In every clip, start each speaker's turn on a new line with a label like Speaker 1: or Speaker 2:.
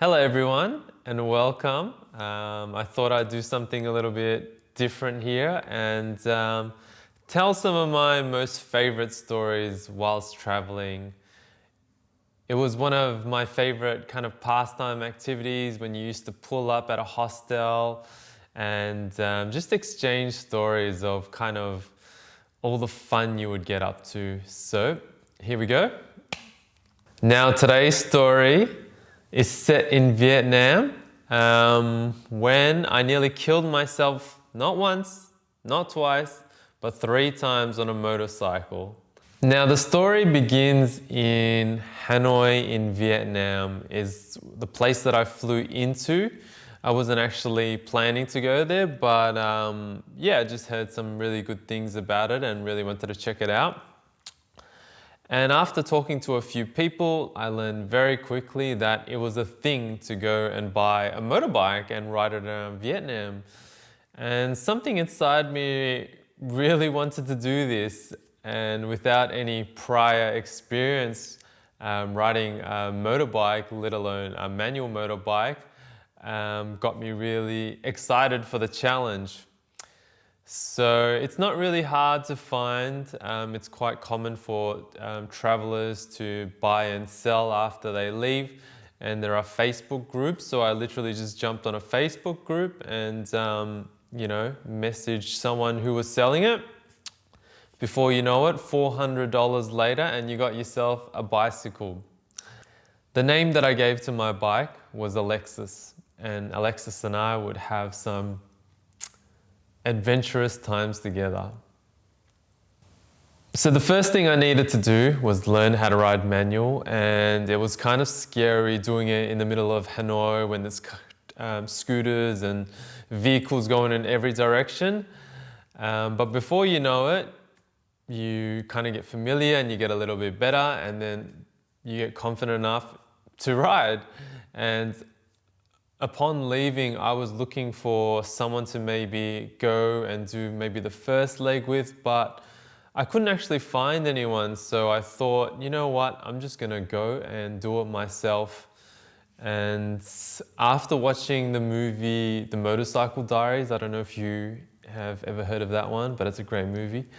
Speaker 1: Hello everyone and welcome. I thought I'd do something a little bit different here and tell some of my most favorite stories whilst traveling. It was one of my favorite kind of pastime activities when you used to pull up at a hostel and just exchange stories of kind of all the fun you would get up to. So here we go. Now today's story is set in Vietnam when I nearly killed myself not once, not twice, but 3 times on a motorcycle. Now the story begins in Hanoi in Vietnam, is the place that I flew into. I wasn't actually planning to go there, but yeah, I just heard some really good things about it and really wanted to check it out. And after talking to a few people, I learned very quickly that it was a thing to go and buy a motorbike and ride it around Vietnam. And something inside me really wanted to do this. And without any prior experience riding a motorbike, let alone a manual motorbike, got me really excited for the challenge. So it's not really hard to find. It's quite common for travelers to buy and sell after they leave. And there are Facebook groups. So I literally just jumped on a Facebook group and, messaged someone who was selling it. Before you know it, $400 later, and you got yourself a bicycle. The name that I gave to my bike was Alexis. And Alexis and I would have some adventurous times together. So the first thing I needed to do was learn how to ride manual, and it was kind of scary doing it in the middle of Hanoi when there's scooters and vehicles going in every direction. But before you know it, you kind of get familiar and you get a little bit better, and then you get confident enough to ride. And upon leaving, I was looking for someone to maybe go and do maybe the first leg with, but I couldn't actually find anyone. So I thought, you know what, I'm just gonna go and do it myself. And after watching the movie, The Motorcycle Diaries, I don't know if you have ever heard of that one, but it's a great movie.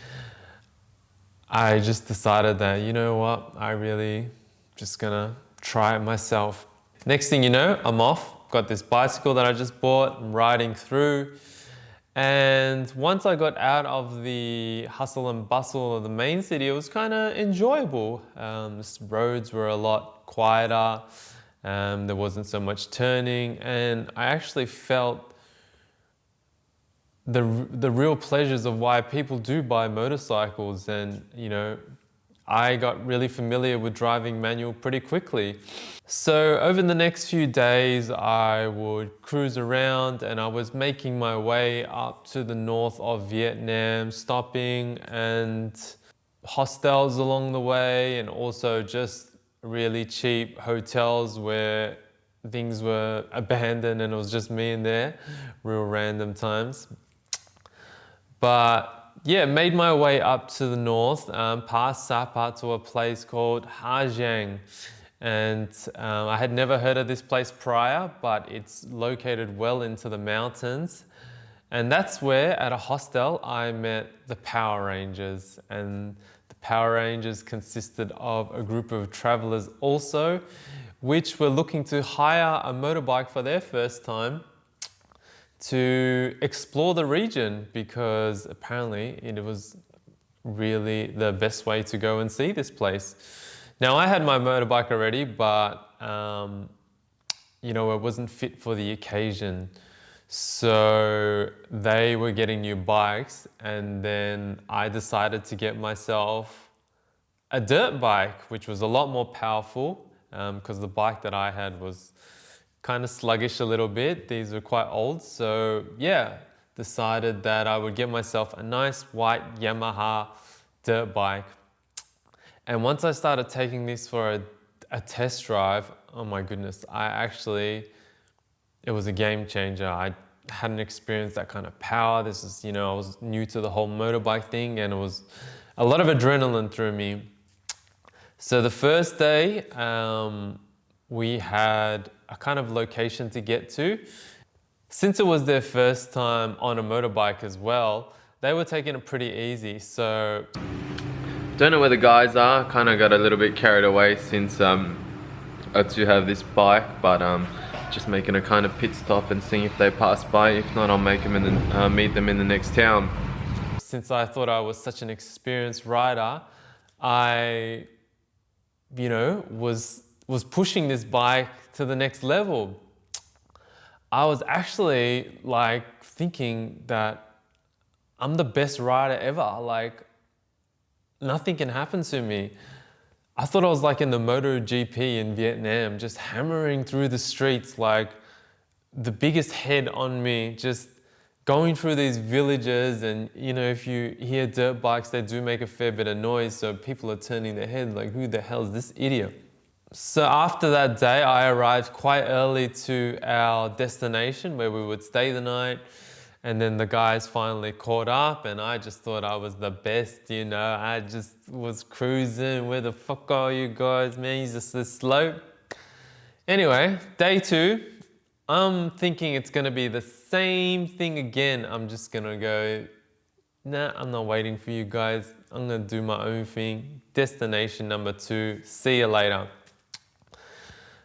Speaker 1: I just decided that, you know what, I really just gonna try it myself. Next thing you know, I'm off. Got this bicycle that I just bought, I'm riding through. And once I got out of the hustle and bustle of the main city, it was kind of enjoyable. The roads were a lot quieter. There wasn't so much turning. And I actually felt the real pleasures of why people do buy motorcycles. And, I got really familiar with driving manual pretty quickly. So over the next few days, I would cruise around and I was making my way up to the north of Vietnam, stopping and hostels along the way, and also just really cheap hotels where things were abandoned and it was just me in there, real random times. But yeah, made my way up to the north, past Sapa to a place called Ha Giang. And I had never heard of this place prior, but it's located well into the mountains. And that's where, at a hostel, I met the Power Rangers. And the Power Rangers consisted of a group of travelers also, which were looking to hire a motorbike for their first time to explore the region, because apparently it was really the best way to go and see this place. Now I had my motorbike already, but it wasn't fit for the occasion. So they were getting new bikes, and then I decided to get myself a dirt bike, which was a lot more powerful, because the bike that I had was kind of sluggish a little bit. These were quite old. So yeah, decided that I would get myself a nice white Yamaha dirt bike. And once I started taking this for a test drive, oh my goodness, it was a game changer. I hadn't experienced that kind of power. This is, I was new to the whole motorbike thing, and it was a lot of adrenaline through me. So the first day, we had a kind of location to get to. Since it was their first time on a motorbike as well, they were taking it pretty easy. So don't know where the guys are. Kind of got a little bit carried away since I do have this bike, but just making a kind of pit stop and seeing if they pass by. If not, I'll make them meet them in the next town. Since I thought I was such an experienced rider, I, was pushing this bike to the next level. I was actually like thinking that I'm the best rider ever. Like, nothing can happen to me. I thought I was like in the MotoGP in Vietnam, just hammering through the streets, like the biggest head on me, just going through these villages. And if you hear dirt bikes, they do make a fair bit of noise. So people are turning their head like, who the hell is this idiot? So after that day, I arrived quite early to our destination where we would stay the night. And then the guys finally caught up and I just thought I was the best, I just was cruising. Where the fuck are you guys, man? You're just this slow. Anyway, day 2, I'm thinking it's gonna be the same thing again. I'm just gonna go, nah, I'm not waiting for you guys. I'm gonna do my own thing. Destination number 2, see you later.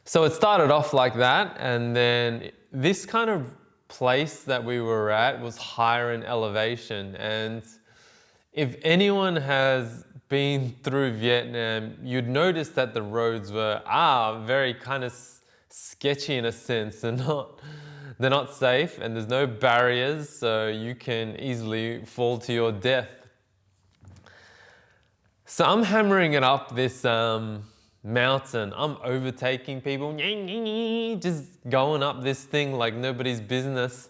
Speaker 1: So it started off like that, and then this kind of place that we were at was higher in elevation. And if anyone has been through Vietnam, you'd notice that the roads were very kind of sketchy in a sense. They're not safe, and there's no barriers, so you can easily fall to your death. So I'm hammering it up this mountain. I'm overtaking people, just going up this thing like nobody's business.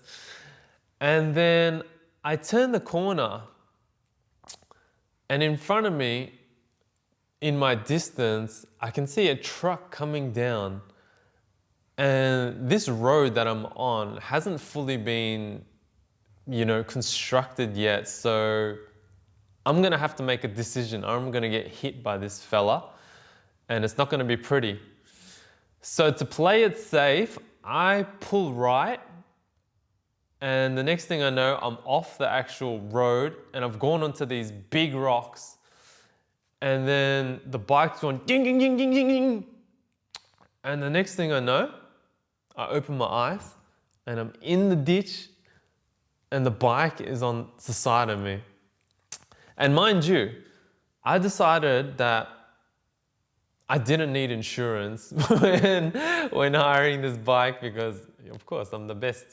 Speaker 1: And then I turn the corner, and in front of me, in my distance, I can see a truck coming down. And this road that I'm on hasn't fully been, constructed yet. So I'm gonna have to make a decision. I'm gonna get hit by this fella, and it's not gonna be pretty. So to play it safe, I pull right, and the next thing I know, I'm off the actual road and I've gone onto these big rocks. And then the bike's going ding, ding, ding, ding, ding, ding. And the next thing I know, I open my eyes and I'm in the ditch and the bike is on the side of me. And mind you, I decided that I didn't need insurance when hiring this bike because, of course, I'm the best,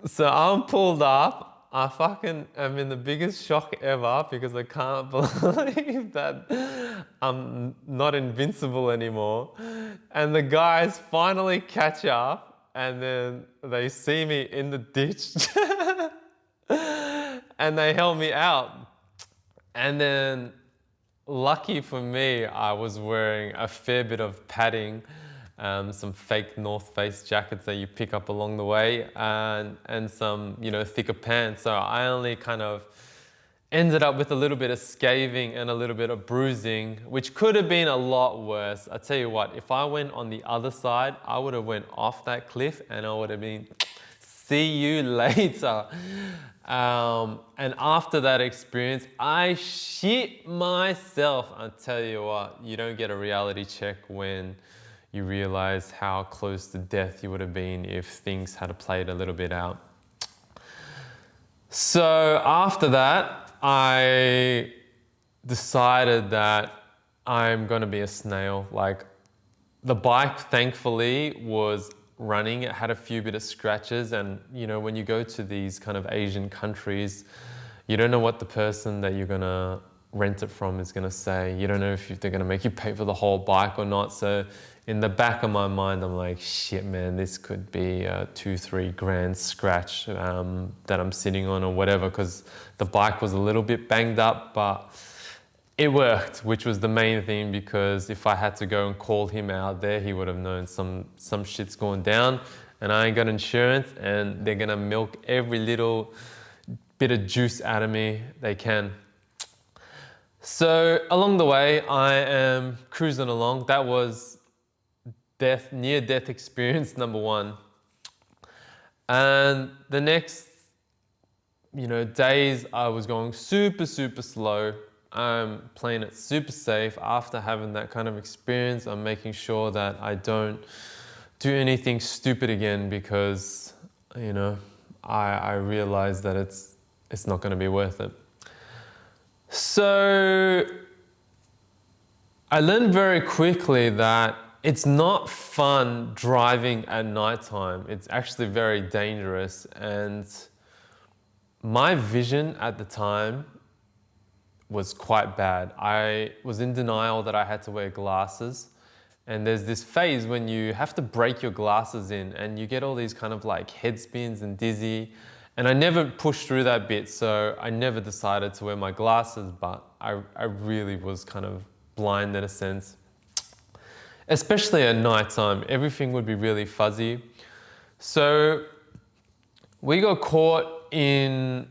Speaker 1: So I'm pulled up. I fucking am in the biggest shock ever because I can't believe that I'm not invincible anymore. And the guys finally catch up and then they see me in the ditch and they help me out. And then lucky for me, I was wearing a fair bit of padding, some fake North Face jackets that you pick up along the way, and some, thicker pants. So I only kind of ended up with a little bit of scaving and a little bit of bruising, which could have been a lot worse. I tell you what, if I went on the other side, I would have went off that cliff and I would have been, see you later. And after that experience, I shit myself. I tell you what, you don't get a reality check when you realize how close to death you would have been if things had played a little bit out. So after that, I decided that I'm gonna be a snail. Like, the bike, thankfully, was running. It had a few bit of scratches, and when you go to these kind of Asian countries, you don't know what the person that you're gonna rent it from is gonna say. You don't know if they're gonna make you pay for the whole bike or not. So in the back of my mind, I'm like, shit, man, this could be a 2-3 grand scratch that I'm sitting on or whatever, because the bike was a little bit banged up, but it worked, which was the main thing, because if I had to go and call him out there, he would have known some shit's going down, and I ain't got insurance, and they're gonna milk every little bit of juice out of me they can. So along the way, I am cruising along. That was near-death experience number one. And the next, days I was going super, super slow. I'm playing it super safe. After having that kind of experience, I'm making sure that I don't do anything stupid again because, I realize that it's not going to be worth it. So I learned very quickly that it's not fun driving at nighttime. It's actually very dangerous. And my vision at the time was quite bad. I was in denial that I had to wear glasses. And there's this phase when you have to break your glasses in and you get all these kind of like head spins and dizzy. And I never pushed through that bit, so I never decided to wear my glasses, but I really was kind of blind in a sense. Especially at nighttime, everything would be really fuzzy. So we got caught in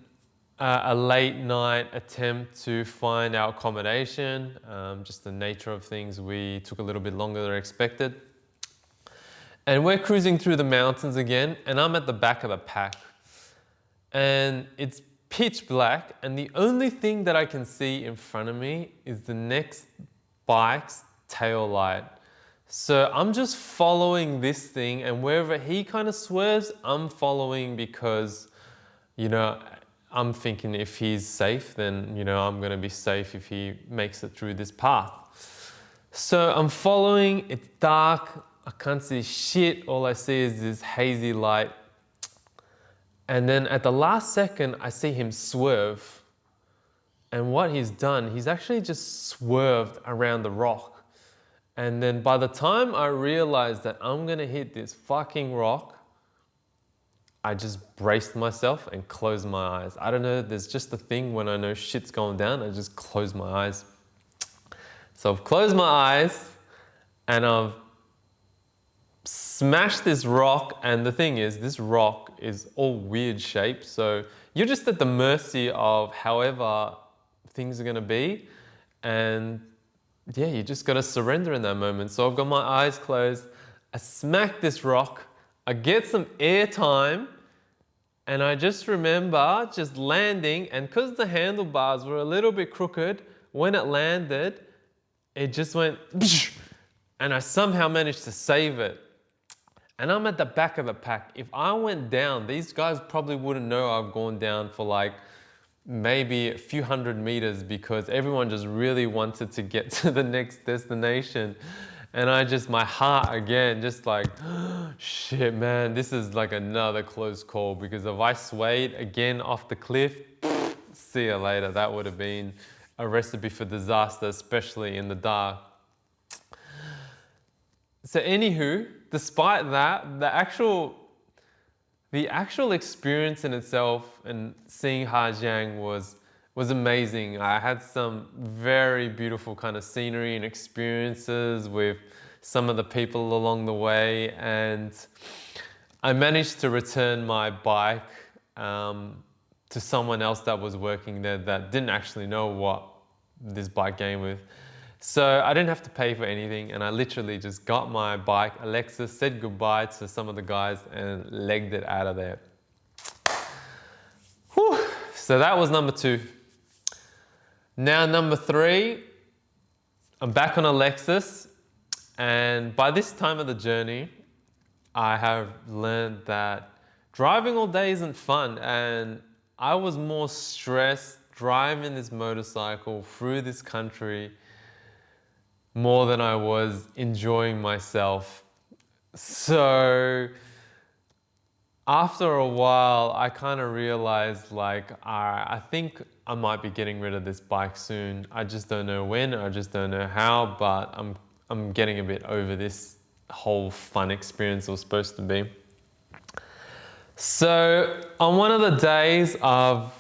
Speaker 1: a late night attempt to find our accommodation. Just the nature of things, we took a little bit longer than expected. And we're cruising through the mountains again, and I'm at the back of the pack. And it's pitch black, and the only thing that I can see in front of me is the next bike's tail light. So I'm just following this thing, and wherever he kind of swerves, I'm following because, I'm thinking if he's safe, then, I'm gonna be safe if he makes it through this path. So I'm following, it's dark, I can't see shit, all I see is this hazy light. And then at the last second, I see him swerve. And what he's done, he's actually just swerved around the rock. And then by the time I realized that I'm gonna hit this fucking rock, I just braced myself and closed my eyes. I don't know, there's just a thing when I know shit's going down, I just close my eyes. So I've closed my eyes and I've smashed this rock, and the thing is, this rock is all weird shaped, so you're just at the mercy of however things are gonna be, and yeah, you just gotta surrender in that moment. So I've got my eyes closed, I smack this rock, I get some air time, and I just remember just landing, and because the handlebars were a little bit crooked, when it landed, it just went, and I somehow managed to save it. And I'm at the back of the pack. If I went down, these guys probably wouldn't know I've gone down for like maybe a few hundred meters because everyone just really wanted to get to the next destination. And my heart again, just like, shit, man, this is like another close call because if I swayed again off the cliff, see you later. That would have been a recipe for disaster, especially in the dark. So anywho, despite that, the actual experience in itself and seeing Hajiang was amazing. I had some very beautiful kind of scenery and experiences with some of the people along the way, and I managed to return my bike to someone else that was working there that didn't actually know what this bike came with. So I didn't have to pay for anything, and I literally just got my bike, Alexa, said goodbye to some of the guys and legged it out of there. Whew. So that was number 2. Now number 3, I'm back on a Lexus, and by this time of the journey, I have learned that driving all day isn't fun, and I was more stressed driving this motorcycle through this country more than I was enjoying myself. So after a while, I kind of realized like, I think I might be getting rid of this bike soon. I just don't know when, I just don't know how, but I'm getting a bit over this whole fun experience it was supposed to be. So on one of the days I've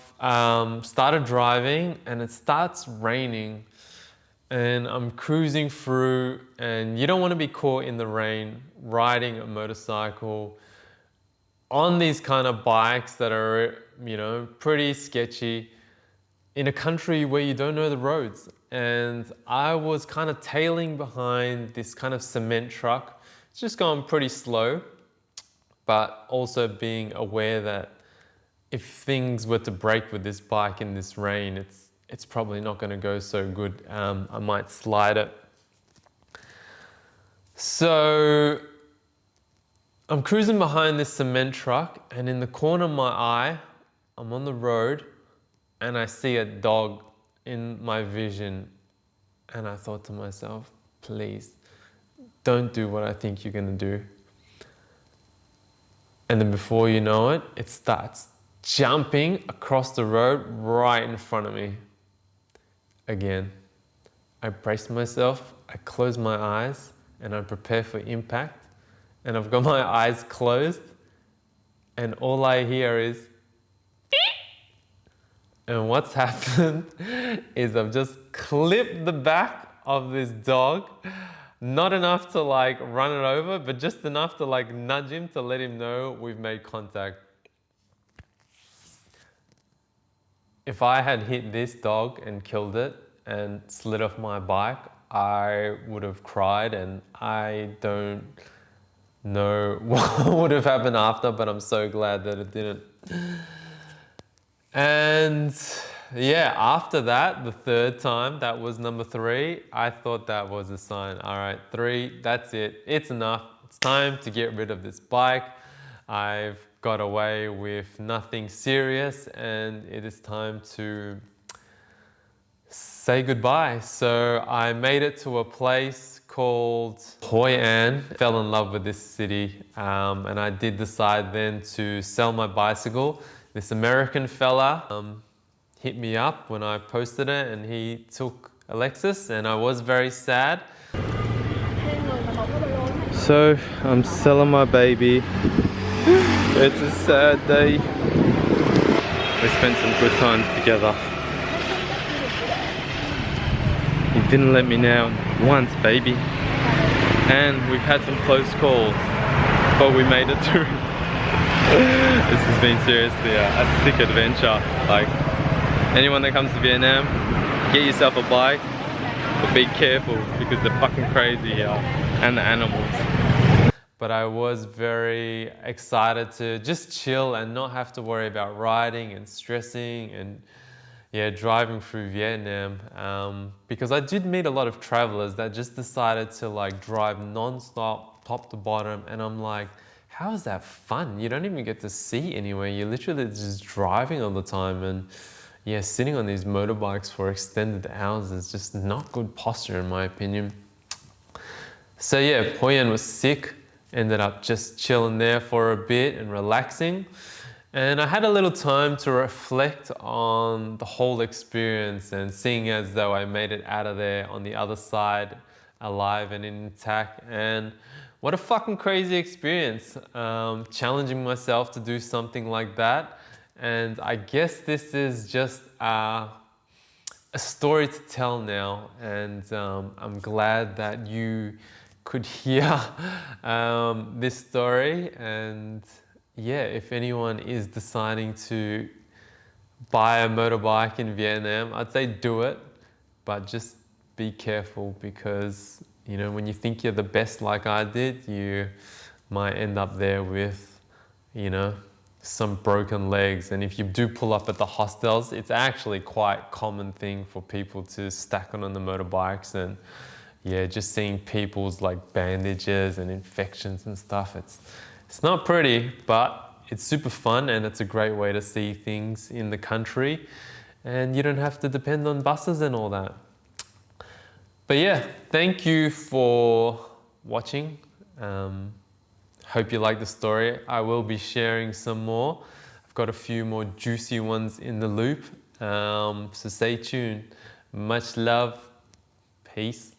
Speaker 1: started driving and it starts raining. And I'm cruising through, and you don't want to be caught in the rain riding a motorcycle on these kind of bikes that are, pretty sketchy in a country where you don't know the roads. And I was kind of tailing behind this kind of cement truck, just going pretty slow, but also being aware that if things were to break with this bike in this rain, it's probably not going to go so good. I might slide it. So I'm cruising behind this cement truck, and in the corner of my eye, I'm on the road and I see a dog in my vision, and I thought to myself, please don't do what I think you're going to do. And then before you know it, it starts jumping across the road right in front of me. Again, I brace myself, I close my eyes, and I prepare for impact. And I've got my eyes closed, and all I hear is beep. And what's happened is I've just clipped the back of this dog, not enough to like run it over, but just enough to like nudge him to let him know we've made contact. If I had hit this dog and killed it and slid off my bike, I would have cried, and I don't know what would have happened after, but I'm so glad that it didn't. And yeah, after that, the third time, that was number 3, I thought that was a sign. All right, 3, that's it. It's enough. It's time to get rid of this bike. I've got away with nothing serious, and it is time to say goodbye. So I made it to a place called Hoi An. Fell in love with this city, and I did decide then to sell my bicycle. This American fella hit me up when I posted it, and he took a Lexus, and I was very sad. So I'm selling my baby. It's a sad day. We spent some good times together. You didn't let me down once, baby. And we've had some close calls, but we made it through. This has been seriously a sick adventure. Like, anyone that comes to Vietnam, get yourself a bike, but be careful because they're fucking crazy here, and the animals. But I was very excited to just chill and not have to worry about riding and stressing and driving through Vietnam, because I did meet a lot of travelers that just decided to like drive non-stop top to bottom, and I'm like, how is that fun? You don't even get to see anywhere. You're literally just driving all the time, and yeah, sitting on these motorbikes for extended hours is just not good posture in my opinion. So yeah, Hoi An was sick. Ended up just chilling there for a bit and relaxing. And I had a little time to reflect on the whole experience, and seeing as though I made it out of there on the other side alive and intact. And what a fucking crazy experience, challenging myself to do something like that. And I guess this is just a story to tell now, and I'm glad that you could hear this story. And yeah, if anyone is deciding to buy a motorbike in Vietnam, I'd say do it, but just be careful, because you know, when you think you're the best like I did, you might end up there with, you know, some broken legs. And if you do pull up at the hostels, it's actually quite a common thing for people to stack on the motorbikes, and yeah, just seeing people's like bandages and infections and stuff, it's not pretty, but it's super fun, and it's a great way to see things in the country, and you don't have to depend on buses and all that. But yeah, thank you for watching. Hope you like the story. I will be sharing some more. I've got a few more juicy ones in the loop, so stay tuned. Much love. Peace.